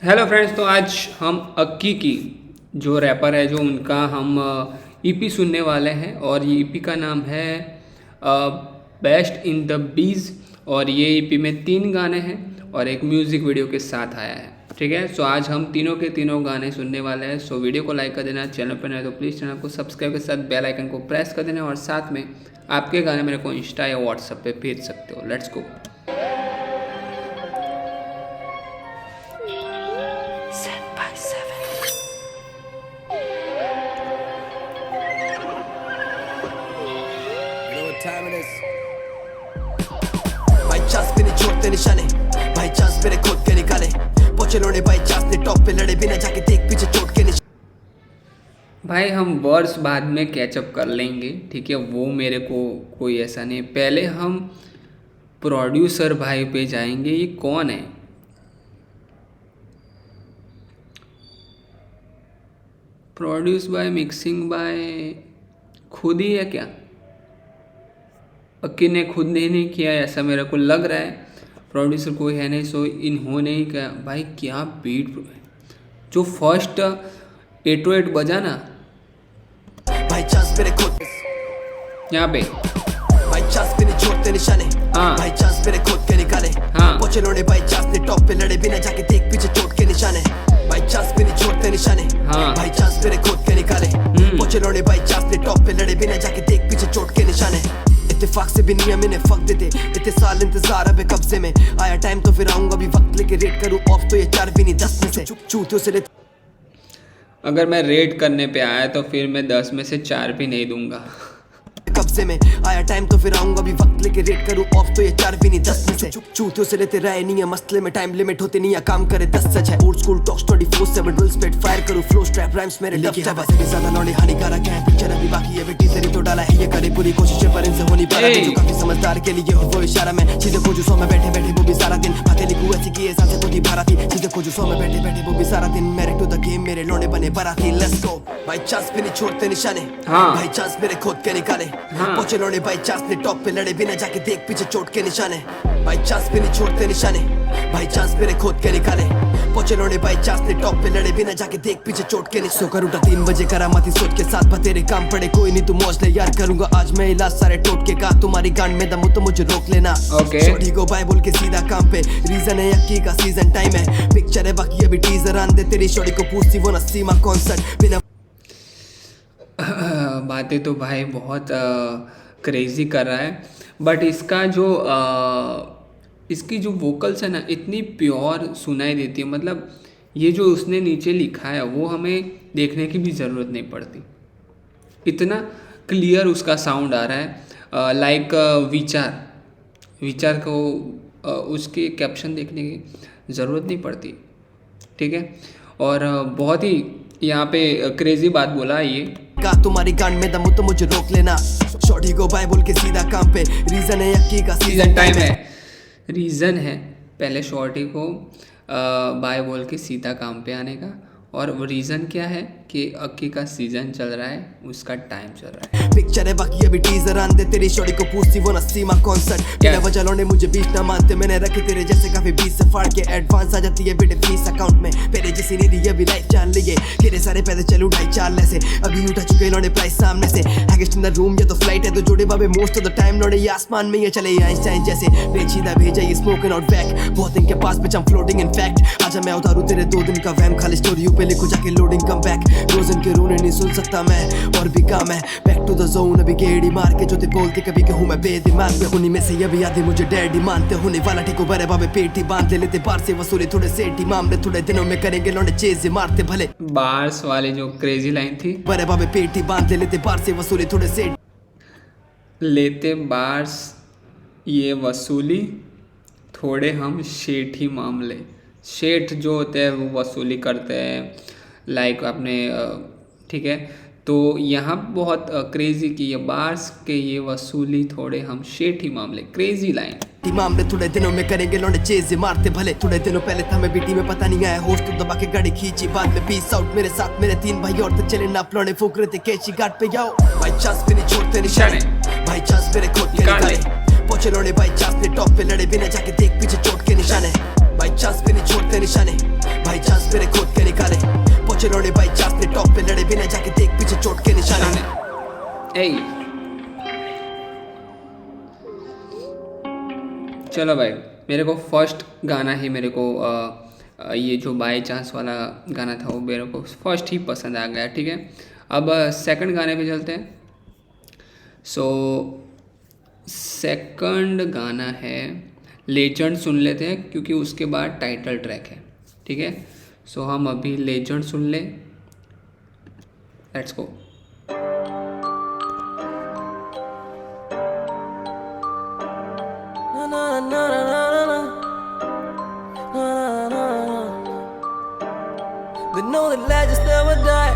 Hello friends, तो आज हम अक्की की जो रैपर है जो उनका हम ईपी सुनने वाले हैं और ये ईपी का नाम है बेस्ट इन द बीज। और ये ईपी में 3 गाने हैं और एक म्यूज़िक वीडियो के साथ आया है। ठीक है, सो आज हम तीनों के तीनों गाने सुनने वाले हैं। सो वीडियो को लाइक कर देना, चैनल पर नए तो प्लीज़ चैनल को सब्सक्राइब के साथ बेल आइकन को प्रेस कर देना और साथ में आपके गाने मेरे को इंस्टा या व्हाट्सएप पे भेज सकते हो। Let's go. Time it is. By chance मैंने छोड़ते निशाने, by chance मेरे खुद के निकाले, पहुंचे लोने by chance ने टॉप पे लड़े बिना जाके देख पीछे चोट के निशाने। भाई हम वर्ड्स बाद में कैचअप कर लेंगे, ठीक है, वो मेरे को कोई ऐसा नहीं। पहले हम प्रोड्यूसर भाई पे जाएंगे। ये कौन है? प्रोड्यूस बाय, मिक्सिंग बाय, खुद ही है क्या? अक्की ने खुद नहीं किया ऐसा मेरे को लग रहा है। प्रोड्यूसर कोई है नहीं, सो इन्होंने ही क्या भाई, क्या बीट जो फर्स्ट 808 बजा ना भाई चांस मेरे खुद यहाँ पे, भाई चांस मैंने छोड़ते निशाने, हाँ भाई चांस मेरे खुद के निकाले, हाँ पहुंचे लोने भाई चांस ने टॉप पे लड़े बिना जाके देख पीछे चोट के निशाने। भाई चांस मैंने छोड़ते निशाने, हाँ भाई चांस मेरे खुद के निकाले, पहुंचे लोने भाई चांस ने टॉप पे लड़े बिना जाके देख पीछे चोट के निशाने। इत्तेफाक से भी नहीं मैंने फक देते, इतने साल इंतजार अब कब्जे में आया टाइम तो फिर आऊंगा भी वक्त लेके रेट करूं ऑफ तो ये 4 भी नहीं 10 में से चूतियों से। अगर मैं रेट करने पे आया तो फिर मैं 10 में से 4 भी नहीं दूंगा। कब्जे में आया टाइम तो फिर आऊंगा भी वक्त लेके रेट करूं ऑफ तो ये 4 भी नहीं 10 में से चूतियों से लेते रहे नहीं है मसले में टाइम लिमिट होते नहीं है काम करे 10 सच है old school talks 24/7 drill speed fire करूं फ्लो स्ट्रैप राइम्स मेरे लेके हवा से भी ज्यादा लौड़े हानिकारक है पिक्चर अभी बाकी है बेटी तेरी तो डाला है ये करे पूरी कोशिश पर इनसे होनी पारा जो काफी समझदार के लिए हो वो इशारा में चीजें खोजू सो में बैठे बैठे वो भी सारा दिन बातें लिखूं ऐसी की सांसें खुद ही भरा थी चीजें खोजू सो में बैठे बैठे वो भी सारा दिन मेरे टू द गेम मेरे लौड़े बने बराती लेट्स गो। भाई चांस पे नहीं छोड़ते निशाने, भाई चांस मेरे खुद के निकाले, पहुंचे लोने भाई चांस ने टॉप पे लड़े बिना जाके देख पीछे चोट के निशाने। भाई चांस पे नहीं छोड़ते निशाने, भाई चांस मेरे खुद के निकाले, पहुंचे लोने भाई चांस ने टॉप पे लड़े बिना जाके देख पीछे चोट के निशाने। सोकर उठा 3 बजे करामाती सोच के साथ तेरे काम पड़े कोई नहीं तू मौज ले यार करूंगा आज मैं इलाज सारे टोटके का तुम्हारी गांड में दम हो तो मुझे रोक लेना। छोटी को बाय बोल के सीधा काम पे रीजन है अक्की का सीजन टाइम है पिक्चर है बाकी अभी टीजर आन दे तेरी शोरी को पूछती वो नसीमा कॉन्सर्ट बिना। बातें तो भाई बहुत क्रेजी कर रहा है, बट इसका जो इसकी जो वोकल्स है ना इतनी प्योर सुनाई देती है। मतलब ये जो उसने नीचे लिखा है वो हमें देखने की भी ज़रूरत नहीं पड़ती, इतना क्लियर उसका साउंड आ रहा है। लाइक विचार को उसके कैप्शन देखने की ज़रूरत नहीं पड़ती, ठीक है। और बहुत ही यहाँ पे क्रेजी बात बोला ये का तुम्हारी गांड में दम तो मुझे रोक लेना। शॉर्टी को बाय बोल के सीधा काम पे रीजन है अक्की का सीजन टाइम है। रीज़न है पहले शॉर्टी को बाय बोल के सीधा काम पे आने का, और वो रीज़न क्या है कि अक्की का सीजन चल रहा है, उसका टाइम चल रहा है। पिक्चर है बाकी अभी टीजर आन दे तेरी शॉर्टी को पूछती वो नसीमा कॉन्सर्ट बिना वजह लोने मुझे बीच ना मानते मैंने रखे तेरे जैसे काफी 20 से फाड़ के एडवांस आ जाती है बेटे फीस अकाउंट में मेरे जैसी नहीं रही अभी लाइफ जान लिए तेरे सारे पैसे चलू ढाई 4 ऐसे अभी उठा चुके लोने प्राइस सामने से हैगेस्ट इन द रूम या तो फ्लाइट है तो जोड़े बाबे मोस्ट ऑफ द टाइम लोने ये आसमान में ये चले आइंस्टाइन जैसे पेचीदा भेजा ये स्मोकिंग आउट बैक बहुत इनके पास पे I'm floating in fact आजा मैं उतारू तेरे 2 दिन का वैम खाली स्टोरी पे लिखो जाके लोडिंग कम बैक रोजन के रोने नहीं सुन सकता मैं और भी काम है बैक टू द जोन अभी गेड़ी मार के जो ते बोलते कभी के हूँ मैं बेदिमाग में उन्हीं में से ये भी आधे मुझे डैडी मानते होने वाला ठेको बड़े बाबे पेटी बांध लेते बार से वसूली थोड़े सेठी मामले थोड़े दिनों में करेंगे लौंडे चेज़ मारते भले बार्स वाले जो क्रेजी लाइन थी बड़े बाबे पेटी बांध लेते बार से वसूली थोड़े सेठ लेते बार्स ये वसूली थोड़े हम शेठी मामले। शेठ जो होते हैं वो वसूली करते हैं, लाइक आपने, ठीक है। तो यहाँ बहुत क्रेजी की ये बार्स के ये वसूली थोड़े हम शेठी मामले, क्रेजी लाइन। मामले थोड़े दिनों में करेंगे लौंडे चेज़ मारते भले थोड़े दिनों पहले था मैं बीटी में पता नहीं आया होस्ट तो दबा के गाड़ी खींची बाद में पीस आउट मेरे साथ मेरे 3 भाई और तो चले नाप लौंडे फूक रहे थे कैची घाट पे जाओ। भाई चांस पे नहीं छोड़ते निशाने, भाई चांस मेरे खुद के निकाले, पहुंचे लौंडे भाई चांस ने टॉप पे लड़े बिना जाके देख पीछे चोट के निशाने। भाई चांस पे नहीं छोड़ते निशाने, भाई चांस जिन्होंने बाई चांस ने टॉप पे लड़े बिना जाके देख पीछे चोट के निशाने। ए चलो भाई, मेरे को फर्स्ट गाना ही मेरे को ये जो बाय चांस वाला गाना था वो मेरे को फर्स्ट ही पसंद आ गया, ठीक है। अब सेकंड गाने पे चलते हैं। सो सेकंड गाना है लेजेंड, सुन लेते हैं क्योंकि उसके बाद टाइटल ट्रैक है, ठीक है। सो हम अभी लेजेंड सुन ले, let's go. They know that legends never die.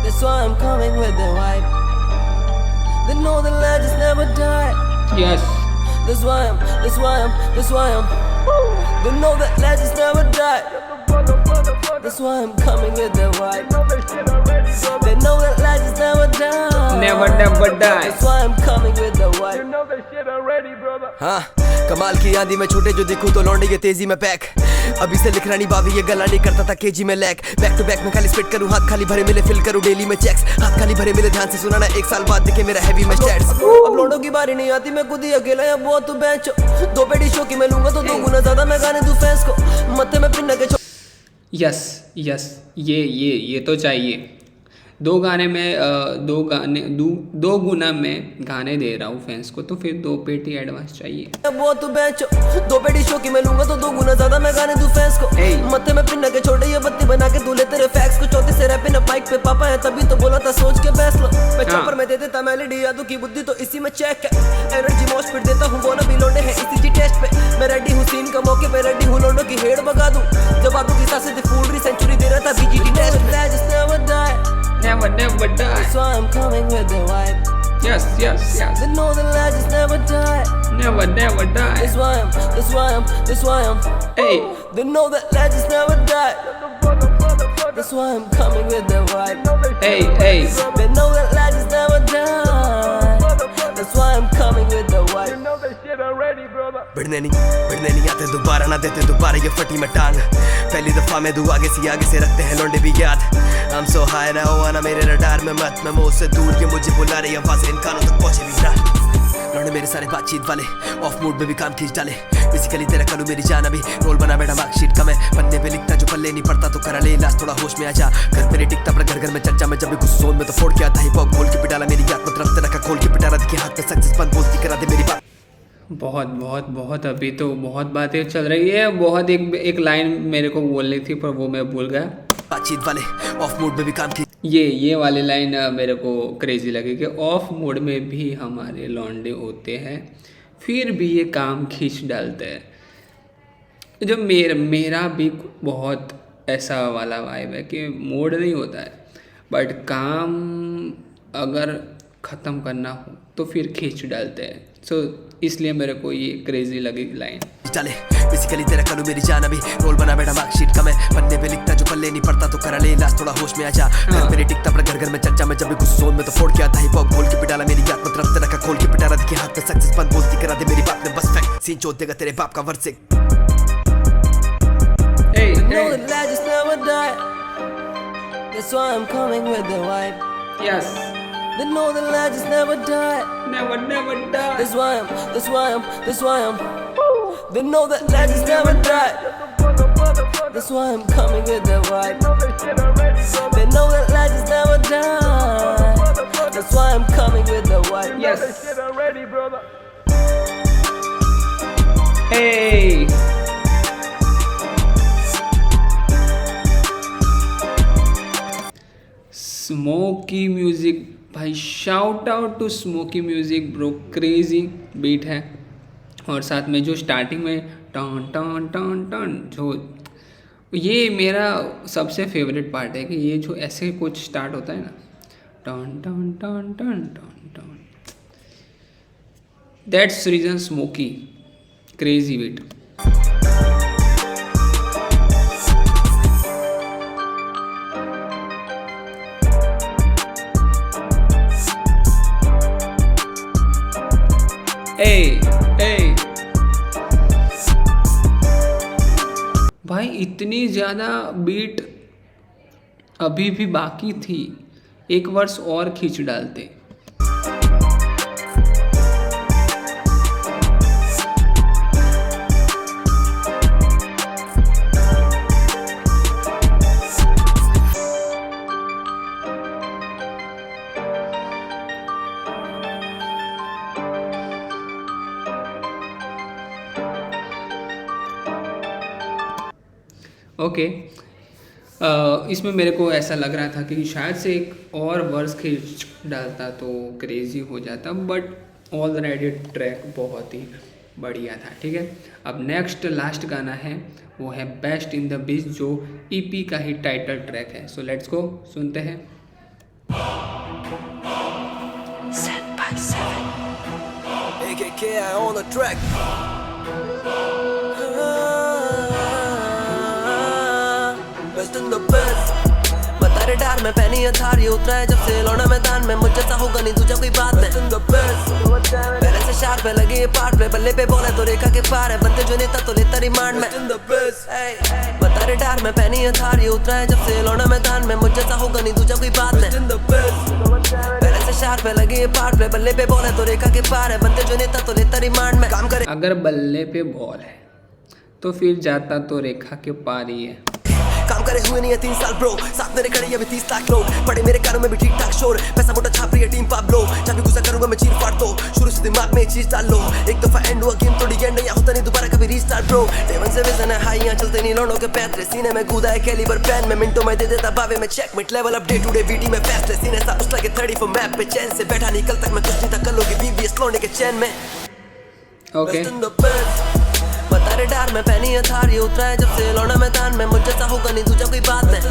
That's why I'm coming with the vibe. They know that legends never die. Yes That's why I'm. They know that legends never die. That's why I'm coming with the vibe. They know that legends never die. Never die. That's why I'm coming with the vibe. हाँ, कमाल की आंधी में छूटे जो दिखूं तो लौंडे ये तेजी में पैक। अभी से लिख रानी बावी ये गला नहीं करता था केजी में लैक। बैक टू बैक में खाली स्पिट करूं, हाथ खाली भरे मिले फिल करूं डेली में चेक्स। हाथ खाली भरे मिले ध्यान से सुना ना, एक साल बाद दिखे मेरा हैवी में स्टैट्स। अब लौंडों की बारी नहीं आती, मैं खुद ही अकेला या बहुत तू बेंचो। दो पेटी शो की मैं लूंगा तो दो गुना ज्यादा मैं गाने दूं फैंस को। मत्थे में पिन के यस यस, ये तो चाहिए। दो गाने में दो गुना में गाने दे रहा हूँ फैंस को, तो फिर दो पेटी एडवांस चाहिए। बहुत तू बेंचो, दो पेटी शो की मैं लूंगा तो दो गुना ज्यादा मैं गाने दूं फैंस को। मत्थे में पिन के छोटे ये बत्ती बना के दूल्हे तेरे फैक्स को। चौथे से रैप न बाइक पे पापा है तभी तो बोला था सोच के बैस लो। मैं चॉपर में दे देता मेलोडी, यादों की बुद्धि तो इसी में चेक है। एनर्जी मोस्ट फिट देता हूँ, वो ना भी लौंडे हैं इसी जी टेस्ट पे। मैं रेडी हूँ सीन का मौके पे, रेडी हूँ लौंडों की हेड भगा दूं। जब आदू की सांसें थी फूल रही सेंचुरी दे रहा था BGT test. Legends never die. Never die। That's why I'm coming with the vibe. Yes। They know the legends never die. Never die। That's why I'm. Hey, They know that legends never die. That's why I'm coming with the vibe. hey। They know that legends never die. That's why I'm coming with the vibe. भिड़ने नहीं आते दोबारा, ना देते दोबारा ये फटी में टांग। पहली दफा मैं दू आगे से रखते हैं लौंडे भी याद। I'm so high ना हो आना मेरे रडार में मत, मैं मुंह से दूर ये मुझे बुला रही आवाज़ इन कानों तक पहुंचे भी ना। लौंडे मेरे सारे बातचीत वाले ऑफ मूड में भी काम खींच डाले। बेसिकली तेरा करूँ मेरी जान अभी रोल बना बैठा मार्कशीट का मैं। पन्ने पे लिखता जो पल्ले नहीं पड़ता तो करा ले इलाज, थोड़ा होश में आ जा। घर पे नहीं टिकता पर घर में चर्चा में, जब भी कुछ जोन में तो फोड़ के आता ही पॉप खोल के पिटाला मेरी याद में तरफ रखा खोल के पिटारा दिखे हाथ में सक्सेस बंद बोलती करा दे मेरी बात। बहुत अभी तो बहुत बातें चल रही है। बहुत एक लाइन मेरे को बोलनी थी पर वो मैं भूल गया। बातचीत वाले ऑफ मूड में भी काम की। ये वाली लाइन मेरे को क्रेजी लगी कि ऑफ मूड में भी हमारे लौंडे होते हैं, फिर भी ये काम खींच डालते हैं। जो मेरा भी बहुत ऐसा वाला वाइब है कि मूड नहीं होता है, बट काम अगर ख़त्म करना हो तो फिर खींच डालते हैं। सो इसलिए मेरे को ये क्रेजी लगी लाइन। चले बेसिकली तेरा करूँ मेरी जान अभी रोल बना बैठा मार्कशीट का मैं। पन्ने पे लिखता जो पल्ले नहीं पड़ता तो करा ले इलाज, थोड़ा होश में आ जा। घर पे नहीं टिकता पर घर में चर्चा में, जब भी कुछ जोन में तो फोड़ के आता ही पॉप खोल के पिटाला मेरी याद में तरफ रखा खोल के पिटारा दिखे हाथ में सक्सेस बंद बोलती करा दे मेरी बात में बस फैक्ट सीन चोट देगा तेरे बाप का वर्ष। know that legends never die. That's why I'm coming with the vibe. Yes. They know that legends never die. Never die. That's why I'm. They know that legends never die. That's why I'm coming with the vibe. They know that legends never die. That's why I'm coming with the vibe. Yes. Hey. Smoky Music भाई, shout out to Smoky Music bro, crazy beat है। और साथ में जो starting में ton टन टन ton, जो ये मेरा सबसे फेवरेट पार्ट है कि ये जो ऐसे कुछ स्टार्ट होता है ना, टन टन टन टन टन टन, that's reason smoky, crazy beat. भाई इतनी ज़्यादा बीट अभी भी बाकी थी, एक वर्ष और खींच डालते। ओके, इसमें मेरे को ऐसा लग रहा था कि शायद से एक और वर्स खींच डालता तो क्रेज़ी हो जाता, बट ऑलरेडी ट्रैक बहुत ही बढ़िया था। ठीक है, अब नेक्स्ट लास्ट गाना है, वो है बेस्ट इन द बीच, जो ईपी का ही टाइटल ट्रैक है। सो लेट्स गो, सुनते हैं। AKK on the track. Best in the best. बता रे डार में पहनी है थारी, उतरा है जब से लौटा मैदान में, मुझे सा होगा नहीं तुझे कोई बात नहीं। Best in the best. पहले से शार्प पे लगी है पार्ट पे, बल्ले पे बॉल है तो रेखा के पार है, बनते जो नेता तो लेता रिमांड में। Best in the best. बता रे डार में पहनी है थारी, उतरा है जब से लौटा मैदान में, मुझे सा होगा नहीं तुझे कोई बात नहीं। Best in the best. पहले से शार्प पे लगी है पार्ट पे, बल्ले पे बॉल है तो रेखा के पार है, बनते जो नेता तो लेता रिमांड में। काम करे अगर बल्ले पे बॉल है तो फिर जाता तो रेखा के पार ही है। काम करे हुए नहीं है 3 साल ब्रो, साथ मेरे खड़े अभी 30 लाख लोग, पड़े मेरे कानों में भी ठीक ठाक शोर, पैसा मोटा छाप रही है टीम पाब्लो, जब भी गुस्सा करूंगा मैं चीर फाड़ दो, शुरू से दिमाग में चीज डाल लो, एक दफा एंड हुआ गेम थोड़ी एंड नहीं होता नहीं दोबारा कभी रीस्टार्ट ब्रो। डेवन से विजन है हाई, यहाँ चलते नहीं लौंडों के पैतरे, सीने में कूदा है कैलिबर पेन में, मिनटों में दे देता बावे में checkmate, level up day to day वीटी में फैसले, सीने सा उस लगे 30 फॉर मैप पे, चैन से बैठा नहीं कल तक मैं कुछ नहीं था, कल होगी बीवीएस लौंडे के चैन में। ओके, बता रे डार में पहनी है थारी, उतरा है जब से लौटा मैदान में, मुझे सा होगा नहीं तुझे कोई बात नहीं।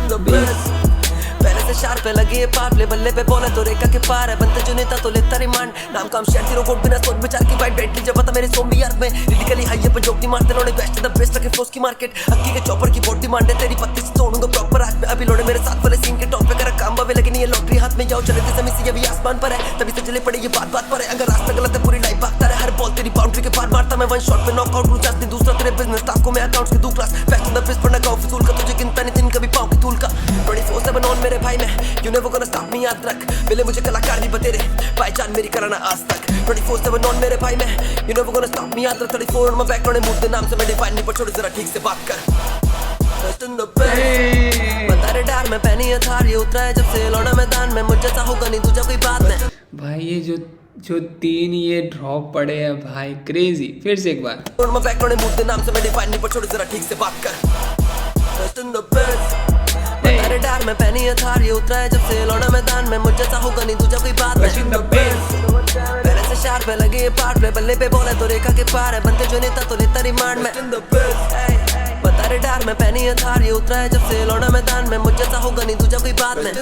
पहले से शार्प पे लगी है पार प्ले, बल्ले पे बॉल है तो रेखा के पार है, बनते जो नेता तो लेता रिमांड, नाम काम शेयर जीरो कोड बिना सोच विचार की बाइट बैटरी जब पता मेरे सोम यार में, लिरिकली हाई पे जोक नहीं मारते लोड़े, बेस्ट द बेस्ट लगे फ्लोस की मार्केट, अक्की के चॉपर की बॉडी डिमांड है, तेरी पत्ती से तोड़ूंगा प्रॉपर आज में, अभी लोड़े मेरे साथ वाले सीन के टॉप पे करा काम बावे, लेकिन ये लॉटरी हाथ में जाओ चले थे जमीन से, ये भी आसमान पर है, तभी से चले पड़े ये बात बात पर है, अगर रास्ता गलत है पूरी लाइफ भागता रहे, हर बॉल तेरी बाउंड्री के पार मारता मैं, वन शॉट में नॉकआउट हूं चांस नहीं दूसरा तेरे बिजनेस स्टाफ को मैं अकाउंट्स के दो class, best in the best पढ़ना गाँव फिजूल का, तुझे गिनता नहीं दिन कभी पाँव की तूल का, 24/7 ऑन मेरे भाई में, you never gonna stop me याद रख, मिले मुझे कलाकार भी बतेरे, पहचान मेरी कराना आज तक, 24/7 ऑन मेरे भाई में, you never gonna stop me याद रख, 34 ऑन माय बैक रोने मूड नाम से मैं डिफाइन नहीं, पर छोड़ जरा ठीक से बात कर। Best in the best. बता रे डार में पहनी है थारी, उतरा है जब से लौटा मैदान में, मुझे सा होगा नहीं तुझे कोई बात नहीं। भाई ये जो 3 ये ड्रॉप पड़े हैं भाई, क्रेजी। फिर से एक बार, छोड़ मैं बैक रोने मूड नाम से मैं डिफाइन नहीं, पर छोड़ जरा ठीक से बात कर। Best in the best. बता रे डार में पहनी है थारी, उतरा है जब से लौटा मैदान में, मुझे सा होगा नहीं तुझे कोई बात Best in the best. पहले से शार्प पे लगी है पार्ट पे, बल्ले पे बॉल है तो रेखा के पार है, बनते जो नेता तो लेता रिमांड में। बता रे डार में पहनी है थारी, उतरा है जब से लौटा मैदान में, मुझे सा होगा नहीं तुझे कोई बात नहीं।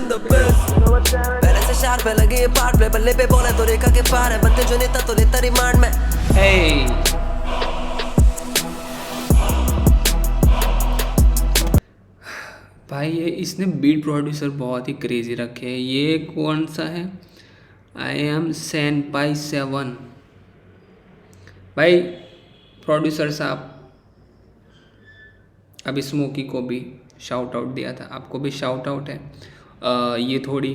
पहले से शार्प पे लगी है पार्ट पे, बल्ले पे बॉल है तो रेखा के पार है, बनते जो नेता तो लेता रिमांड में। भाई ये इसने बीट प्रोड्यूसर बहुत ही क्रेजी रखे हैं। ये कौन सा है? I am सेनपाई 7। भाई प्रोड्यूसर साहब, अभी स्मोकी को भी शाउट आउट दिया था, आपको भी शाउट आउट है। ये थोड़ी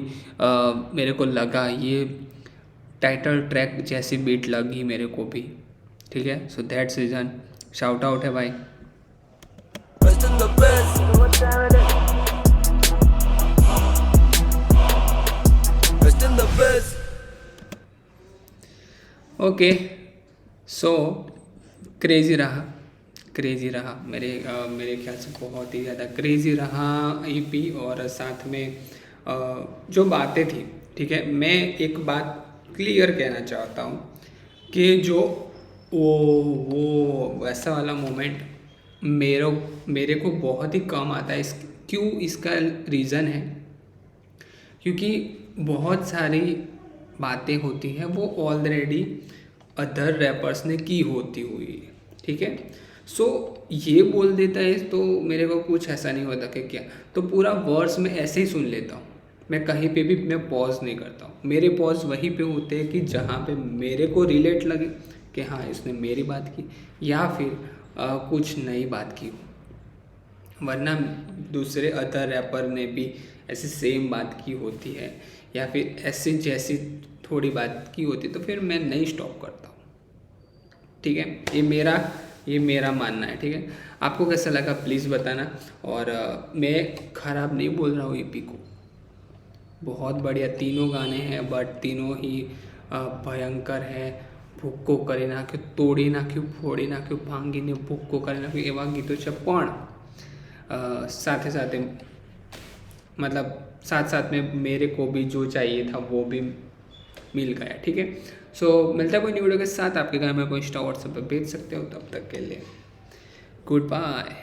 मेरे को लगा ये टाइटल ट्रैक जैसी बीट लगी मेरे को भी, ठीक है। So that's reason shout out है भाई। ओके, सो क्रेज़ी रहा मेरे ख्याल से बहुत ही ज़्यादा क्रेज़ी रहा ईपी। और साथ में जो बातें थी, ठीक है, मैं एक बात क्लियर कहना चाहता हूँ कि जो वो वैसा वाला मोमेंट मेरे को बहुत ही कम आता है। क्यों? इसका रीज़न है क्योंकि बहुत सारी बातें होती हैं वो ऑलरेडी अदर रैपर्स ने की होती हुई, ठीक है। सो ये बोल देता है तो मेरे को कुछ ऐसा नहीं होता कि क्या, तो पूरा वर्स में ऐसे ही सुन लेता हूँ मैं, कहीं पे भी मैं पॉज नहीं करता हूँ। मेरे पॉज वहीं पे होते हैं कि जहाँ पे मेरे को रिलेट लगे कि हाँ इसने मेरी बात की या फिर कुछ नई बात की हो। वरना दूसरे अदर रैपर ने भी ऐसी सेम बात की होती है या फिर ऐसे जैसी थोड़ी बात की होती तो फिर मैं नहीं स्टॉप करता हूँ, ठीक है। ये मेरा मानना है, ठीक है। आपको कैसा लगा प्लीज़ बताना। और मैं ख़राब नहीं बोल रहा हूँ ईपी को, बहुत बढ़िया तीनों गाने हैं, बट तीनों ही भयंकर है। ભૂક્કો કરી નાખ્યો, તોડી નાખ્યું, ફોડી નાખ્યું, ભાંગીને ભૂક્કો કરી નાખ્યું, એવા ગીતો છે। પણ સાથે સાથે मतलब साथ साथ में मेरे को भी जो चाहिए था वो भी मिल गया, ठीक है। सो मिलता है कोई न्यू वीडियो के साथ। आपके घर में कोई इंस्टा व्हाट्सएप पर भेज सकते हो। तब तक के लिए गुड बाय।